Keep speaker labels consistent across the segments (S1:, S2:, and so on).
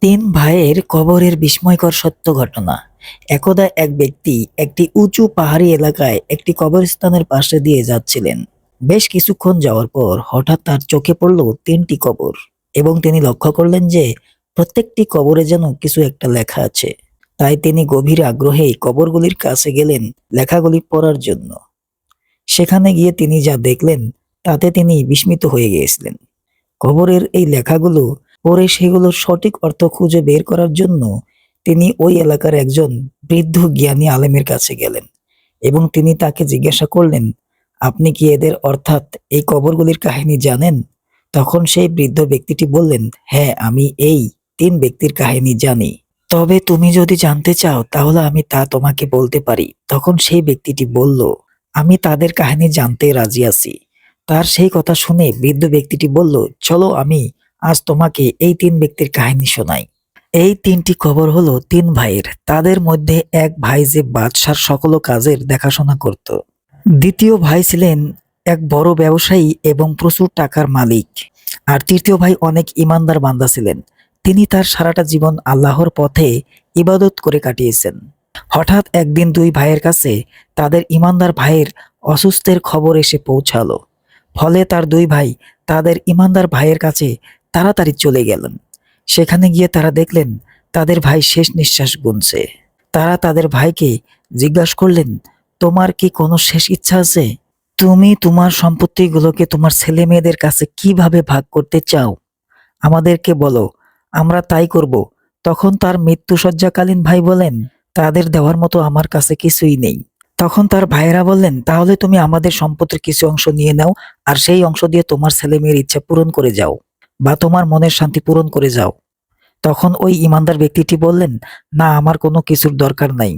S1: তিন ভাইয়ের কবরের বিস্ময়কর সত্য ঘটনা। একদা এক ব্যক্তি একটি উঁচু পাহাড়ি এলাকায় একটি কবরস্থানের পাশে দিয়ে যাচ্ছিলেন। বেশ কিছুক্ষণ যাওয়ার পর হঠাৎ তার চোখে পড়ল তিনটি কবর, এবং তিনি লক্ষ্য করলেন যে প্রত্যেকটি কবরে যেন কিছু একটা লেখা আছে। তাই তিনি গভীর আগ্রহে কবরগুলির কাছে গেলেন লেখাগুলি পড়ার জন্য। সেখানে গিয়ে তিনি যা দেখলেন তাতে তিনি বিস্মিত হয়ে গিয়েছিলেন। কবরের এই লেখাগুলো পড়ে সেগুলোর সঠিক অর্থ খুঁজে বের করার জন্য তিনি ওই এলাকার একজন বৃদ্ধ জ্ঞানী আলেমের কাছে গেলেন, এবং তিনি তাকে জিজ্ঞাসা করলেন, আপনি কি এদের অর্থাৎ এই কবরগুলির কাহিনী জানেন? তখন সেই বৃদ্ধ ব্যক্তিটি বললেন, হ্যাঁ, আমি এই তিন ব্যক্তির কাহিনী জানি। তবে তুমি যদি জানতে চাও তাহলে আমি তা তোমাকে বলতে পারি। তখন সেই ব্যক্তিটি বলল, আমি তাদের কাহিনী জানতে রাজি আছি। তার সেই কথা শুনে বৃদ্ধ ব্যক্তিটি বলল, চলো আমি আজ তোমাকে এই তিন ব্যক্তির কাহিনী শোনাই। এই তিনটি কবর হলো তিন ভাইয়ের। তাদের মধ্যে এক ভাই যে বাদশার সকল কাজের দেখাশোনা করত। দ্বিতীয় ভাই ছিলেন এক বড় ব্যবসায়ী এবং প্রচুর টাকার মালিক। আর তৃতীয় ভাই অনেক ইমানদার বান্দা ছিলেন। তিনি তার সারাটা জীবন আল্লাহর পথে ইবাদত করে কাটিয়েছেন। হঠাৎ একদিন দুই ভাইয়ের কাছে তাদের ইমানদার ভাইয়ের অসুস্থের খবর এসে পৌঁছালো। ফলে তার দুই ভাই তাদের ইমানদার ভাইয়ের কাছে তাড়াতাড়ি চলে গেলেন। সেখানে গিয়ে তারা দেখলেন তাদের ভাই শেষ নিঃশ্বাস গুনছে। তারা তাদের ভাইকে জিজ্ঞাসা করলেন, তোমার কি কোনো শেষ ইচ্ছা আছে? তুমি তোমার সম্পত্তিগুলোকে তোমার ছেলে মেয়েদের কাছে কিভাবে ভাগ করতে চাও? আমাদেরকে বলো, আমরা তাই করব। তখন তার মৃত্যুশয্যাকালীন ভাই বলেন, তাদের দেওয়ার মতো আমার কাছে কিছুই নেই। তখন তার ভাইয়েরা বললেন, তাহলে তুমি আমাদের সম্পত্তির কিছু অংশ নিয়ে নাও, আর সেই অংশ দিয়ে তোমার ছেলে মেয়ের ইচ্ছা পূরণ করে যাও, বা তোমার মনের শান্তি পূরণ করে যাও। তখন ওই ইমানদার ব্যক্তিটি বললেন, না, আমার কোনো কিছুর দরকার নাই।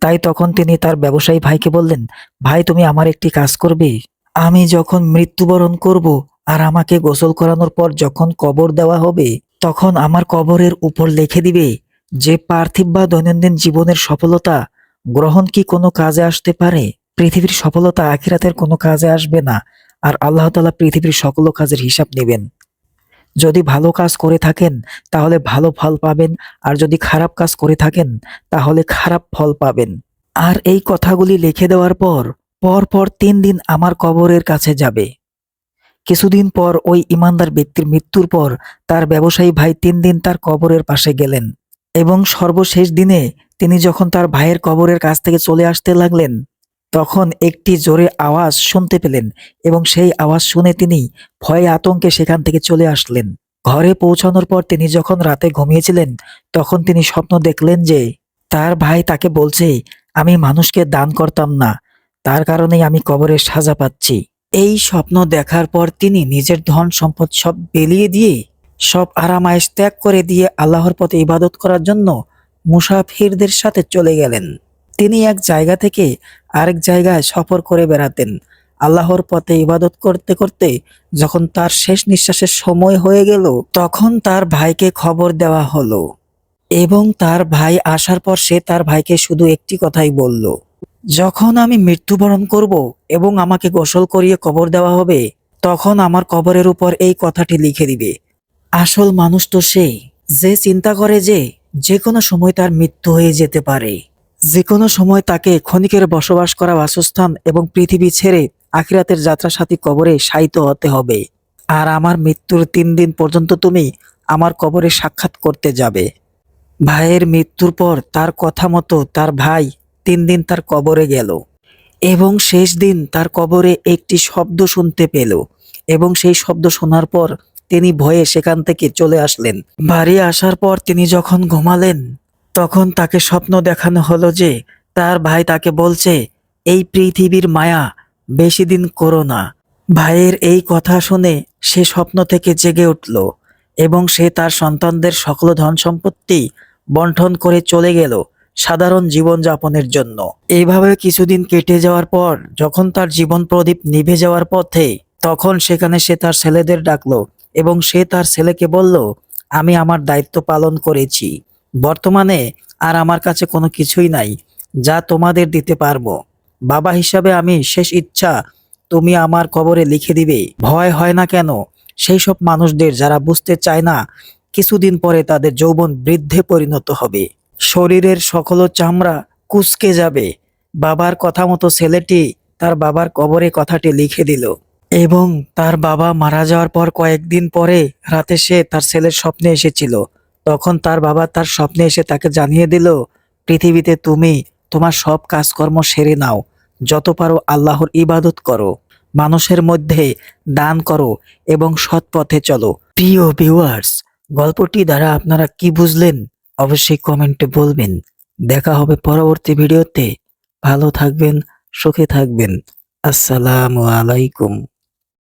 S1: তাই তখন তিনি তার ব্যবসায়ী ভাইকে বললেন, ভাই, তুমি আমার একটি কাজ করবে। আমি যখন মৃত্যুবরণ করব আর আমাকে গোসল করানোর পর যখন কবর দেওয়া হবে, তখন আমার কবরের উপর লিখে দিবে যে পার্থিব বা দৈনন্দিন জীবনের সফলতা গ্রহণ কি কোনো কাজে আসতে পারে? পৃথিবীর সফলতা আখিরাতের কোনো কাজে আসবে না, আর আল্লাহ তাআলা পৃথিবীর সকল কাজের হিসাব নেবেন। যদি ভালো কাজ করে থাকেন তাহলে ভালো ফল পাবেন, আর যদি খারাপ কাজ করে থাকেন তাহলে খারাপ ফল পাবেন। আর এই কথাগুলি লিখে দেওয়ার পর পর ৩ দিন আমার কবরের কাছে যাবে। কিছুদিন পর ওই ইমানদার ব্যক্তির মৃত্যুর পর তার ব্যবসায়ী ভাই ৩ দিন তার কবরের পাশে গেলেন, এবং সর্বশেষ দিনে তিনি যখন তার ভাইয়ের কবরের কাছ থেকে চলে আসতে লাগলেন, তখন একটি জোরে আওয়াজ শুনতে পেলেন, এবং সেই আওয়াজ শুনে তিনি ভয়ে আতঙ্কে সেখান থেকে চলে আসলেন। ঘরে পৌঁছানোর পর তিনি যখন রাতে ঘুমিয়েছিলেন, তখন তিনি স্বপ্ন দেখলেন যে তার ভাই তাকে বলছে, আমি মানুষকে দান করতাম না, তার কারণেই আমি কবরের সাজা পাচ্ছি। এই স্বপ্ন দেখার পর তিনি নিজের ধন সম্পদ সব বিলিয়ে দিয়ে, সব আরামায়েশ ত্যাগ করে দিয়ে আল্লাহর পথে ইবাদত করার জন্য মুসাফিরদের সাথে চলে গেলেন। তিনি এক জায়গা থেকে আরেক জায়গায় সফর করে বেড়াতেন। আল্লাহর পথে ইবাদত করতে করতে যখন তার শেষ নিঃশ্বাসের সময় হয়ে গেল, তখন তার ভাইকে খবর দেওয়া হলো, এবং তার ভাই আসার পর সে তার ভাইকে শুধু একটি কথাই বলল, যখন আমি মৃত্যুবরণ করব এবং আমাকে গোসল করিয়ে কবর দেওয়া হবে, তখন আমার কবরের উপর এই কথাটি লিখে দিবে, আসল মানুষ তো সে যে চিন্তা করে যে যে কোনো সময় তার মৃত্যু হয়ে যেতে পারে, যে কোনো সময় তাকে ক্ষণিকের বসবাস করা বাসস্থান এবং পৃথিবী ছেড়ে আখিরাতের যাত্রাসাথী কবরে শায়িত হতে হবে। আর আমার মৃত্যুর ৩ দিন পর্যন্ত তুমি আমার কবরে সাক্ষাৎ করতে যাবে। ভাইয়ের মৃত্যুর পর তার কথা মতো তার ভাই ৩ দিন তার কবরে গেল, এবং শেষ দিন তার কবরে একটি শব্দ শুনতে পেল, এবং সেই শব্দ শোনার পর তিনি ভয়ে সেখান থেকে চলে আসলেন। বাড়ি আসার পর তিনি যখন ঘুমালেন, তখন তাকে স্বপ্ন দেখানো হলো যে তার ভাই তাকে বলছে, এই পৃথিবীর মায়া বেশি দিন করো না। ভাইয়ের এই কথা শুনে সে স্বপ্ন থেকে জেগে উঠল, এবং সে তার সন্তানদের সকল ধন সম্পত্তি বন্টন করে চলে গেল সাধারণ জীবন যাপনের জন্য। এইভাবে কিছুদিন কেটে যাওয়ার পর যখন তার জীবন প্রদীপ নিভে যাওয়ার পথে, তখন সেখানে সে তার ছেলেদের ডাকলো, এবং সে তার ছেলেকে বলল, আমি আমার দায়িত্ব পালন করেছি। বর্তমানে আর আমার কাছে কোনো কিছুই নাই যা তোমাদের দিতে পারবো। বাবা হিসাবে আমি শেষ ইচ্ছা তুমি আমার কবরে লিখে দিবে। ভয় হয় না কেন সেই সব মানুষদের যারা বুঝতে চায় না কিছুদিন পরে তাদের যৌবন বৃদ্ধে পরিণত হবে, শরীরের সকল চামড়া কুঁচকে যাবে। বাবার কথা মতো ছেলেটি তার বাবার কবরে কথাটি লিখে দিল এবং তার বাবা মারা যাওয়ার পর কয়েকদিন পরে রাতে সে তার ছেলের স্বপ্নে এসেছিল। তখন তার বাবা তার স্বপ্নে এসে তাকে জানিয়ে দিল, পৃথিবীতে তুমি তোমার সব কাজকর্ম সেরে নাও, যত পারো আল্লাহর ইবাদত করো, মানুষের মধ্যে দান করো এবং সৎ পথে চলো। প্রিয় ভিউয়ার্স, গল্পটি দ্বারা আপনারা কি বুঝলেন অবশ্যই কমেন্টে বলবেন। দেখা হবে পরবর্তী ভিডিওতে। ভালো থাকবেন, সুখে থাকবেন। আসসালামু আলাইকুম।